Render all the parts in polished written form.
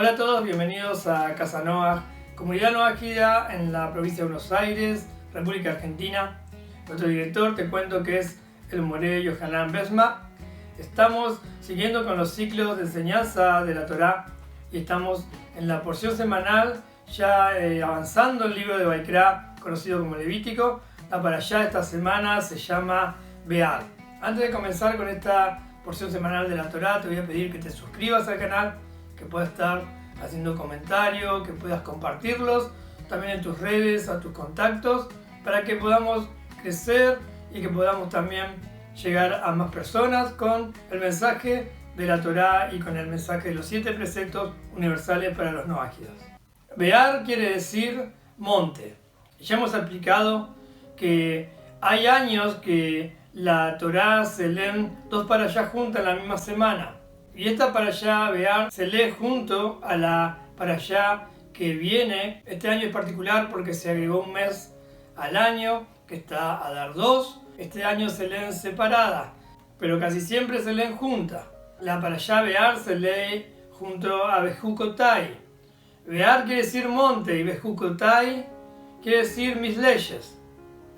Hola a todos, bienvenidos a Casa Noah, comunidad noahida en la provincia de Buenos Aires, República Argentina. Nuestro director, te cuento que es el Moré Yohanan Besma. Estamos siguiendo con los ciclos de enseñanza de la Torá y estamos en la porción semanal, ya avanzando el libro de Vaikra, conocido como Levítico. La parashá esta semana se llama Be'ar. Antes de comenzar con esta porción semanal de la Torá, te voy a pedir que te suscribas al canal, que puedas estar haciendo comentarios, que puedas compartirlos también en tus redes, a tus contactos, para que podamos crecer y que podamos también llegar a más personas con el mensaje de la Torá y con el mensaje de los 7 preceptos universales para los noágidos. Be'ar quiere decir monte. Ya hemos explicado que hay años que la Torá se leen 2 parashá juntas en la misma semana. Y esta parashá Be'ar se lee junto a la parashá que viene. Este año es particular porque se agregó un mes al año, que está Adar 2. Este año se leen separadas, pero casi siempre se leen juntas. La parashá Be'ar se lee junto a Bejucotai. Be'ar quiere decir monte y Bejucotai quiere decir mis leyes.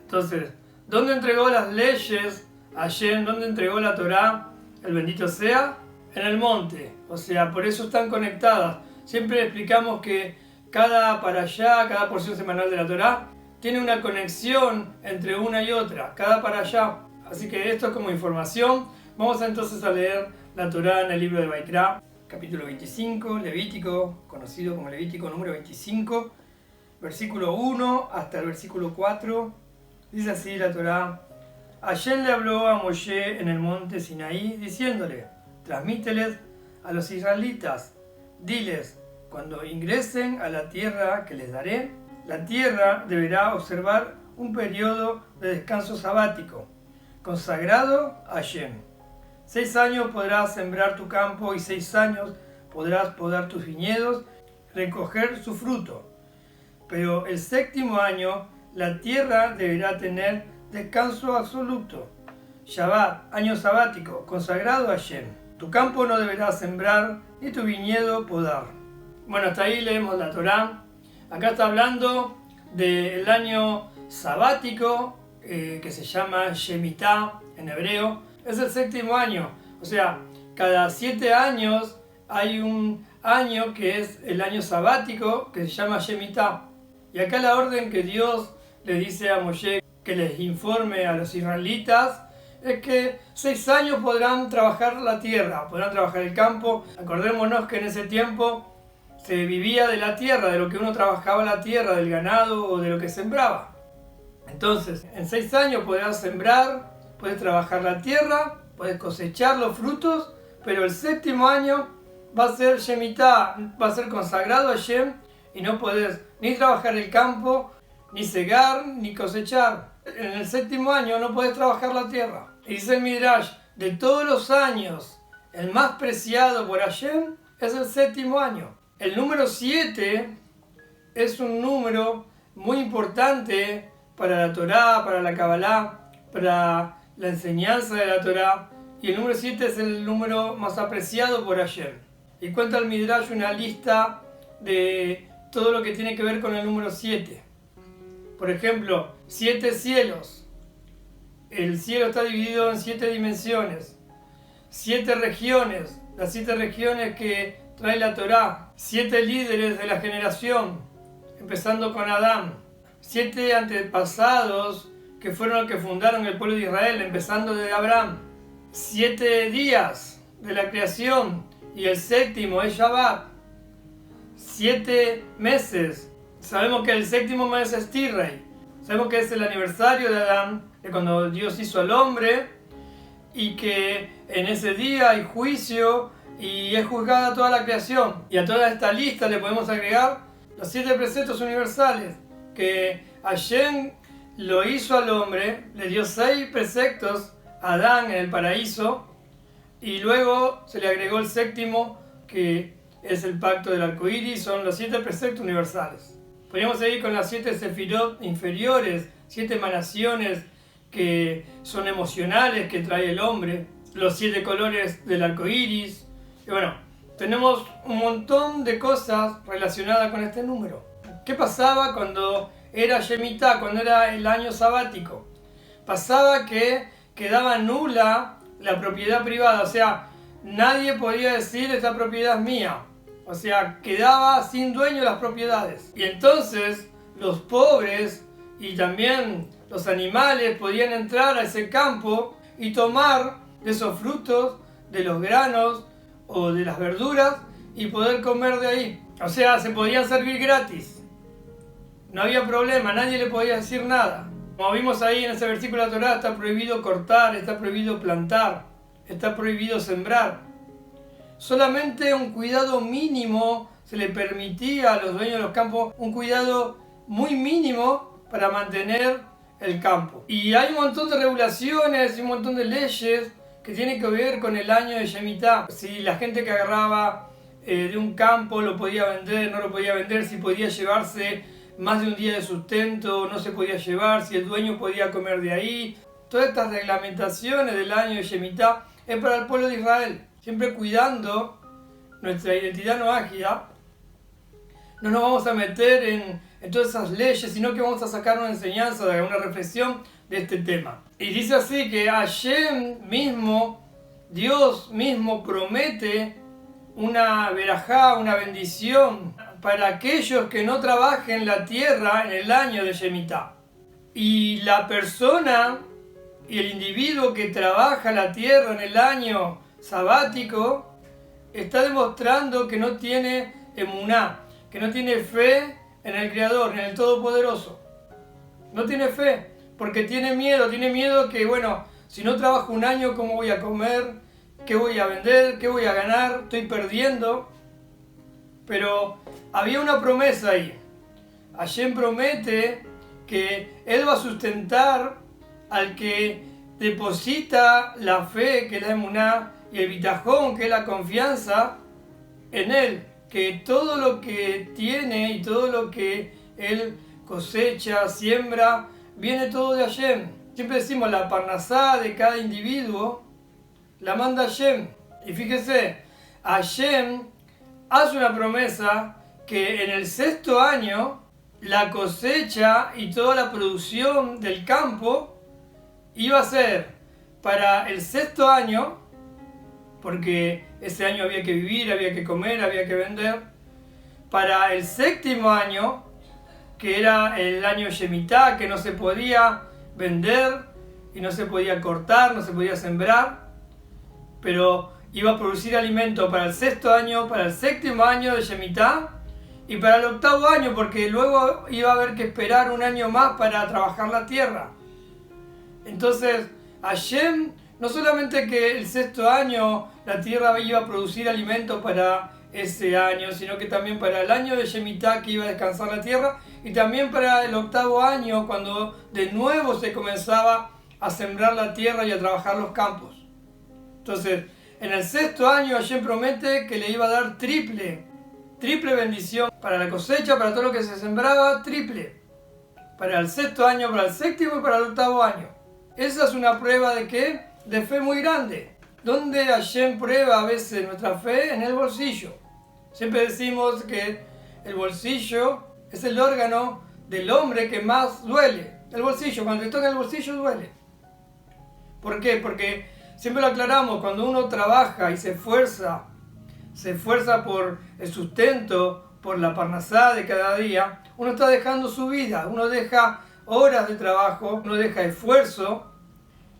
Entonces, ¿dónde entregó las leyes Hashem? ¿Dónde entregó la Torá? El bendito sea en el monte. O sea, por eso están conectadas. Siempre explicamos que cada parashá, cada porción semanal de la Torá, tiene una conexión entre una y otra, cada parashá. Así que esto es como información. Vamos entonces a leer la Torá en el libro de Vaikra, capítulo 25, Levítico, conocido como Levítico número 25, versículo 1 hasta el versículo 4. Dice así la Torá: Hashem le habló a Moshe en el monte Sinaí, diciéndole: transmíteles a los israelitas, diles, cuando ingresen a la tierra que les daré, la tierra deberá observar un periodo de descanso sabático, consagrado a Hashem. 6 años podrás sembrar tu campo y 6 años podrás podar tus viñedos, recoger su fruto. Pero el 7º año la tierra deberá tener descanso absoluto, Shabbat, año sabático, consagrado a Hashem. Tu campo no deberá sembrar, ni tu viñedo podar. Bueno, hasta ahí leemos la Torá. Acá está hablando del año sabático, que se llama Shemitah en hebreo. Es el 7º año. O sea, cada 7 años hay un año que es el año sabático, que se llama Shemitah. Y acá la orden que Dios le dice a Moshe que les informe a los israelitas es que 6 años podrán trabajar la tierra, podrán trabajar el campo. Acordémonos que en ese tiempo se vivía de la tierra, de lo que uno trabajaba la tierra, del ganado o de lo que sembraba. Entonces, en 6 años podrás sembrar, puedes trabajar la tierra, puedes cosechar los frutos, pero el 7º año va a ser Shemitah, va a ser consagrado a Hashem y no podés ni trabajar el campo, ni cegar, ni cosechar. En el 7º año no puedes trabajar la tierra. Y dice el Midrash, de todos los años, el más preciado por Hashem es el 7º año. El número 7 es un número muy importante para la Torá, para la Kabbalah, para la enseñanza de la Torá. Y el número 7 es el número más apreciado por Hashem. Y cuenta el Midrash una lista de todo lo que tiene que ver con el número 7. Por ejemplo, 7 cielos. El cielo está dividido en 7 dimensiones. 7 regiones. Las 7 regiones que trae la Torá. 7 líderes de la generación, empezando con Adán. 7 antepasados que fueron los que fundaron el pueblo de Israel, empezando de Abraham. 7 días de la creación y el 7º es Shabbat. 7 meses. Sabemos que el 7º mes es Tishrei. Sabemos que es el aniversario de Adán, de cuando Dios hizo al hombre, y que en ese día hay juicio y es juzgada toda la creación. Y a toda esta lista le podemos agregar los 7 preceptos universales, que Hashem lo hizo al hombre, le dio 6 preceptos a Adán en el paraíso, y luego se le agregó el 7º, que es el pacto del arco iris. Son los 7 preceptos universales. Podríamos seguir con las 7 sefirot inferiores, 7 emanaciones que son emocionales que trae el hombre, los 7 colores del arco iris. Y bueno, tenemos un montón de cosas relacionadas con este número. ¿Qué pasaba cuando era Shemitah, cuando era el año sabático? Pasaba que quedaba nula la propiedad privada, o sea, nadie podía decir esta propiedad es mía. O sea, quedaba sin dueño las propiedades. Y entonces los pobres y también los animales podían entrar a ese campo y tomar de esos frutos, de los granos o de las verduras y poder comer de ahí. O sea, se podían servir gratis. No había problema, nadie le podía decir nada. Como vimos ahí en ese versículo de la Torá, está prohibido cortar, está prohibido plantar, está prohibido sembrar. Solamente un cuidado mínimo se le permitía a los dueños de los campos, un cuidado muy mínimo para mantener el campo. Y hay un montón de regulaciones y un montón de leyes que tienen que ver con el año de Shemitah. Si la gente que agarraba de un campo lo podía vender, no lo podía vender, si podía llevarse más de un día de sustento, no se podía llevar, si el dueño podía comer de ahí. Todas estas reglamentaciones del año de Shemitah es para el pueblo de Israel. Siempre cuidando nuestra identidad noágida, no nos vamos a meter en todas esas leyes, sino que vamos a sacar una enseñanza, una reflexión de este tema. Y dice así que Hashem mismo, Dios mismo promete una verajá, una bendición para aquellos que no trabajen la tierra en el año de Shemitah. Y la persona y el individuo que trabaja la tierra en el año sabático está demostrando que no tiene emuná, que no tiene fe en el Creador, en el Todopoderoso. No tiene fe, porque tiene miedo que, bueno, si no trabajo un año, ¿cómo voy a comer? ¿Qué voy a vender? ¿Qué voy a ganar? Estoy perdiendo. Pero había una promesa ahí. Hashem promete que Él va a sustentar al que deposita la fe, que es la emuná, y el bitajón, que es la confianza en Él, que todo lo que tiene y todo lo que Él cosecha, siembra, viene todo de Hashem. Siempre decimos, la parnasá de cada individuo la manda Hashem. Y fíjese, Hashem hace una promesa que en el 6º año la cosecha y toda la producción del campo iba a ser para el 6º año, porque ese año había que vivir, había que comer, había que vender. Para el 7º año, que era el año Shemitah, que no se podía vender y no se podía cortar, no se podía sembrar, pero iba a producir alimento para el 6º año, para el 7º año de Shemitah y para el 8º año, porque luego iba a haber que esperar un año más para trabajar la tierra. Entonces, Hashem, no solamente que el 6º año la tierra iba a producir alimento para ese año, sino que también para el año de Shemitah, que iba a descansar la tierra, y también para el 8º año, cuando de nuevo se comenzaba a sembrar la tierra y a trabajar los campos. Entonces, en el 6º año Hashem promete que le iba a dar triple bendición para la cosecha, para todo lo que se sembraba, triple. Para el 6º año, para el 7º y para el 8º año. Esa es una prueba de ¿qué? De fe muy grande. ¿Dónde Hashem prueba a veces nuestra fe? En el bolsillo. Siempre decimos que el bolsillo es el órgano del hombre que más duele. El bolsillo, cuando te toca el bolsillo duele. ¿Por qué? Porque siempre lo aclaramos, cuando uno trabaja y se esfuerza por el sustento, por la parnasá de cada día, uno está dejando su vida, uno deja horas de trabajo, uno deja esfuerzo.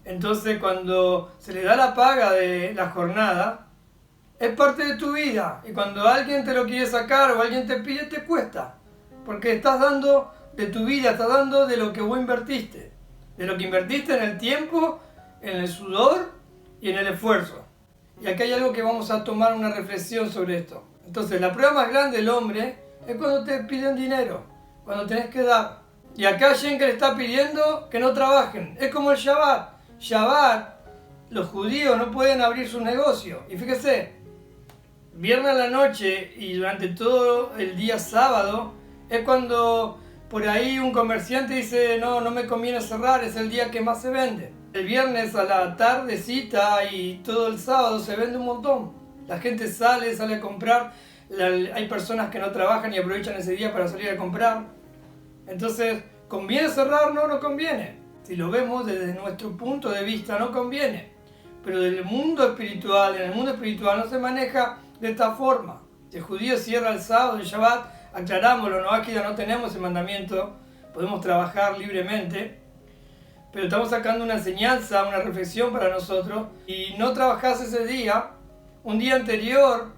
Entonces cuando se le da la paga de la jornada, es parte de tu vida. Y cuando alguien te lo quiere sacar o alguien te pide, te cuesta. Porque estás dando de tu vida, estás dando de lo que vos invertiste. De lo que invertiste en el tiempo, en el sudor y en el esfuerzo. Y aquí hay algo que vamos a tomar una reflexión sobre esto. Entonces, la prueba más grande del hombre es cuando te piden dinero, cuando tenés que dar. Y acá Hashem que le está pidiendo que no trabajen. Es como el Shabbat. Shabbat, los judíos no pueden abrir su negocio. Y fíjese, viernes a la noche y durante todo el día sábado es cuando por ahí un comerciante dice no me conviene cerrar, es el día que más se vende. El viernes a la tardecita y todo el sábado se vende un montón. La gente sale a comprar, hay personas que no trabajan y aprovechan ese día para salir a comprar. Entonces, ¿conviene cerrar? No, no conviene. Si lo vemos desde nuestro punto de vista, no conviene. Pero en el mundo espiritual no se maneja de esta forma. Si el judío cierra el sábado, el Shabbat, aclarámoslo, no, aquí ya no tenemos ese mandamiento, podemos trabajar libremente, pero estamos sacando una enseñanza, una reflexión para nosotros, y no trabajás ese día, un día anterior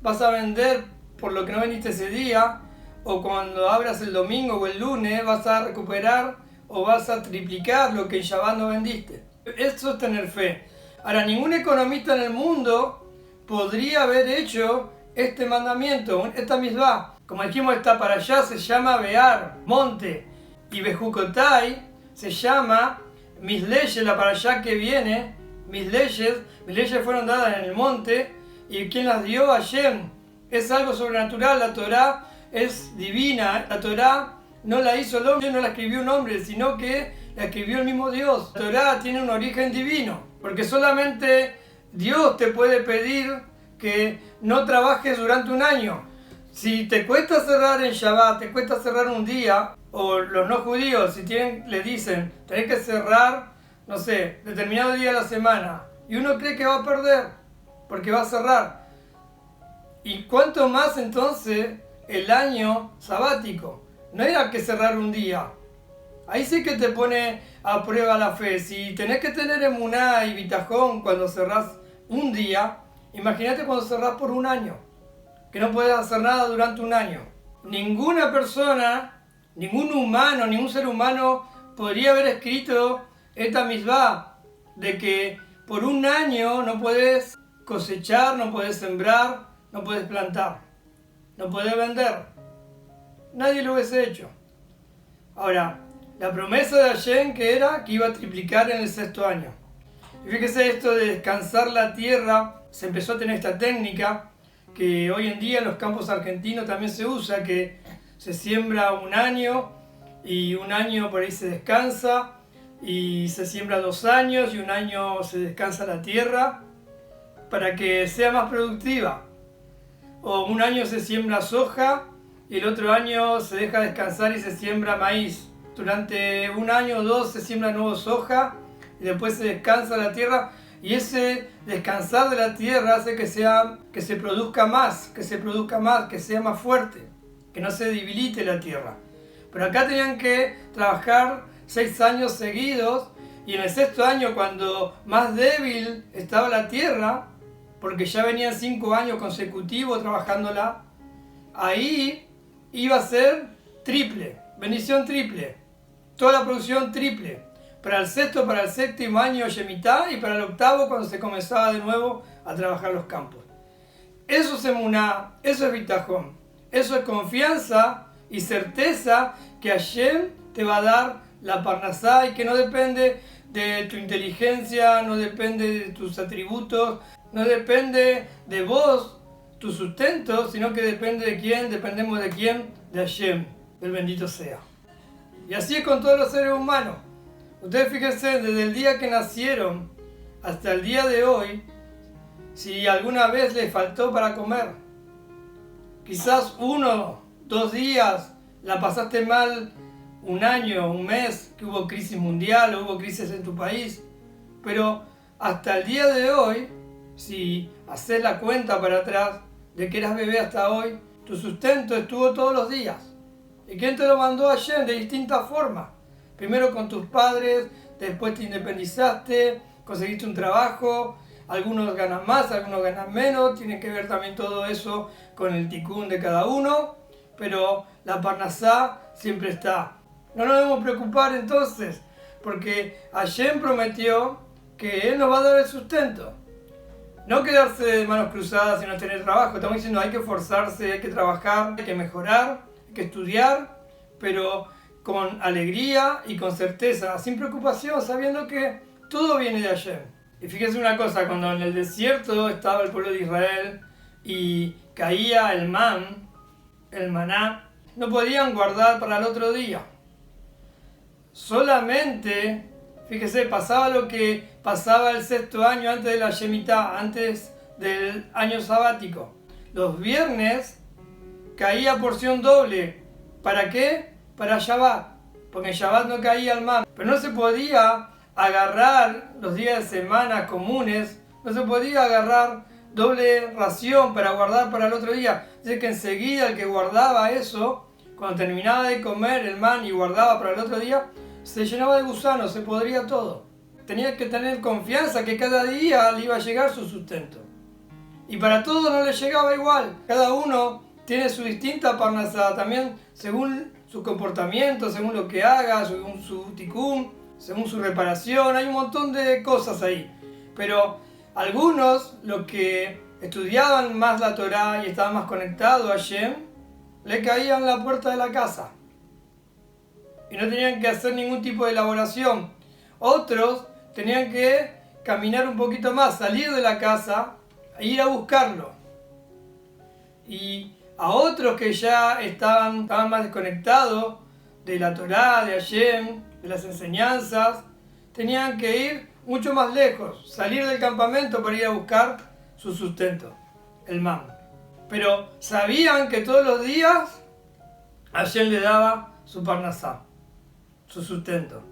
vas a vender por lo que no vendiste ese día, o cuando abras el domingo o el lunes vas a recuperar o vas a triplicar lo que en Shabbat no vendiste. Eso es tener fe. Ahora, ningún economista en el mundo podría haber hecho este mandamiento, esta misbah. Como dijimos, esta para allá se llama Bear, monte, y Bejucotai se llama mis leyes, la para allá que viene, mis leyes fueron dadas en el monte, y ¿quién las dio? Hashem. Es algo sobrenatural, la Torá es divina, la Torá no la hizo el hombre, no la escribió un hombre, sino que la escribió el mismo Dios. La Torá tiene un origen divino, porque solamente Dios te puede pedir que no trabajes durante un año. Si te cuesta cerrar en Shabbat, te cuesta cerrar un día, o los no judíos, si le dicen, tenés que cerrar, no sé, determinado día de la semana, y uno cree que va a perder, porque va a cerrar. ¿Y cuánto más entonces el año sabático? No era que cerrar un día. Ahí sí que te pone a prueba la fe. Si tenés que tener emuná y bitajón cuando cerrás un día, imagínate cuando cerrás por un año, que no puedes hacer nada durante un año. Ninguna persona, ningún humano, ningún ser humano podría haber escrito esta misbah de que por un año no puedes cosechar, no puedes sembrar, no puedes plantar, no puedes vender. Nadie lo hubiese hecho. Ahora, la promesa de Hashem que era que iba a triplicar en el 6º año. Y fíjese, esto de descansar la tierra, se empezó a tener esta técnica que hoy en día en los campos argentinos también se usa, que se siembra un año y un año por ahí se descansa, y se siembra 2 años y un año se descansa la tierra para que sea más productiva. O un año se siembra soja y el otro año se deja descansar y se siembra maíz. Durante un año o 2 se siembra nuevo soja y después se descansa la tierra, y ese descansar de la tierra hace que se produzca más, que sea más fuerte, que no se debilite la tierra. Pero acá tenían que trabajar 6 años seguidos, y en el 6º año, cuando más débil estaba la tierra, porque ya venían 5 años consecutivos trabajándola, ahí iba a ser triple, bendición triple, toda la producción triple, para el 6º, para el 7º año Shemitah, y para el 8º cuando se comenzaba de nuevo a trabajar los campos. Eso es emuná, eso es bitajón, eso es confianza y certeza que Hashem te va a dar la parnasá, y que no depende de tu inteligencia, no depende de tus atributos, no depende de vos, tu sustento, sino que depende de quién, dependemos de quién, de Hashem, del bendito sea. Y así es con todos los seres humanos. Ustedes fíjense, desde el día que nacieron hasta el día de hoy, si alguna vez les faltó para comer, quizás 1, 2 días la pasaste mal, un año, un mes, que hubo crisis mundial o hubo crisis en tu país, pero hasta el día de hoy, si haces la cuenta para atrás de que eras bebé hasta hoy, tu sustento estuvo todos los días. ¿Y quién te lo mandó? Hashem, de distintas formas. Primero con tus padres, después te independizaste, conseguiste un trabajo, algunos ganan más, algunos ganan menos, tiene que ver también todo eso con el tikkun de cada uno, pero la parnasá siempre está. No nos debemos preocupar entonces, porque Hashem prometió que Él nos va a dar el sustento. No quedarse de manos cruzadas y no tener trabajo. Estamos diciendo hay que esforzarse, hay que trabajar, hay que mejorar, hay que estudiar, pero con alegría y con certeza, sin preocupación, sabiendo que todo viene de Hashem. Y fíjense una cosa, cuando en el desierto estaba el pueblo de Israel y caía el maná, no podían guardar para el otro día. Solamente, fíjese, pasaba lo que pasaba el 6º año antes de la Shemitah, antes del año sabático. Los viernes caía porción doble. ¿Para qué? Para Shabbat, porque en Shabbat no caía el man. Pero no se podía agarrar los días de semana comunes, no se podía agarrar doble ración para guardar para el otro día. Dice que enseguida el que guardaba eso, cuando terminaba de comer el man y guardaba para el otro día, se llenaba de gusanos, se podría todo. Tenía que tener confianza que cada día le iba a llegar su sustento. Y para todos no le llegaba igual. Cada uno tiene su distinta parnasá, también según su comportamiento, según lo que haga, según su tikkun, según su reparación. Hay un montón de cosas ahí. Pero algunos, los que estudiaban más la Torá y estaban más conectados a Hashem, le caían la puerta de la casa. Y no tenían que hacer ningún tipo de elaboración. Otros tenían que caminar un poquito más, salir de la casa e ir a buscarlo. Y a otros que ya estaban más desconectados de la Torá, de Hashem, de las enseñanzas, tenían que ir mucho más lejos, salir del campamento para ir a buscar su sustento, el man. Pero sabían que todos los días Hashem le daba su parnasá, su sustento.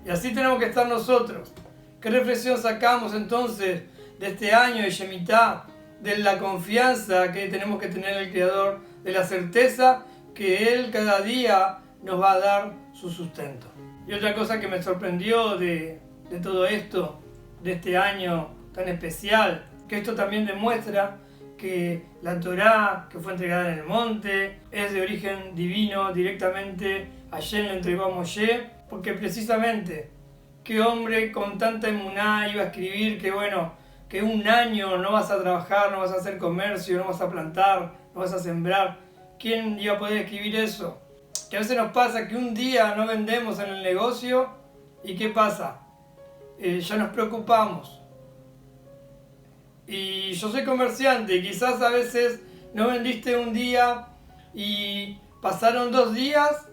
Y así tenemos que estar nosotros. ¿Qué reflexión sacamos entonces de este año de Shemitah? De la confianza que tenemos que tener en el Creador, de la certeza que Él cada día nos va a dar su sustento. Y otra cosa que me sorprendió de todo esto, de este año tan especial, que esto también demuestra que la Torá que fue entregada en el monte es de origen divino, directamente Hashem le entregó a Moshe, porque precisamente qué hombre con tanta emuná iba a escribir que un año no vas a trabajar, no vas a hacer comercio, no vas a plantar, no vas a sembrar. ¿Quién iba a poder escribir eso? Que a veces nos pasa que un día no vendemos en el negocio y ¿qué pasa? Ya nos preocupamos. Y yo soy comerciante y quizás a veces no vendiste un día y pasaron 2 días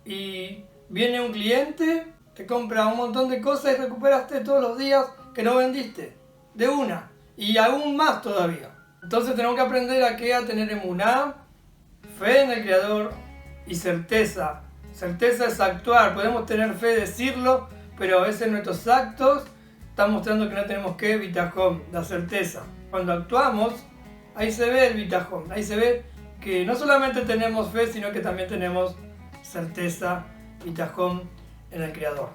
y viene un cliente, te compra un montón de cosas y recuperaste todos los días que no vendiste. De una, y aún más todavía. Entonces tenemos que aprender a tener emuná, fe en el Creador y certeza. Certeza es actuar, podemos tener fe, decirlo, pero a veces nuestros actos están mostrando que no tenemos bitajón, la certeza. Cuando actuamos, ahí se ve el bitajón, ahí se ve que no solamente tenemos fe, sino que también tenemos certeza, bitajón en el Creador.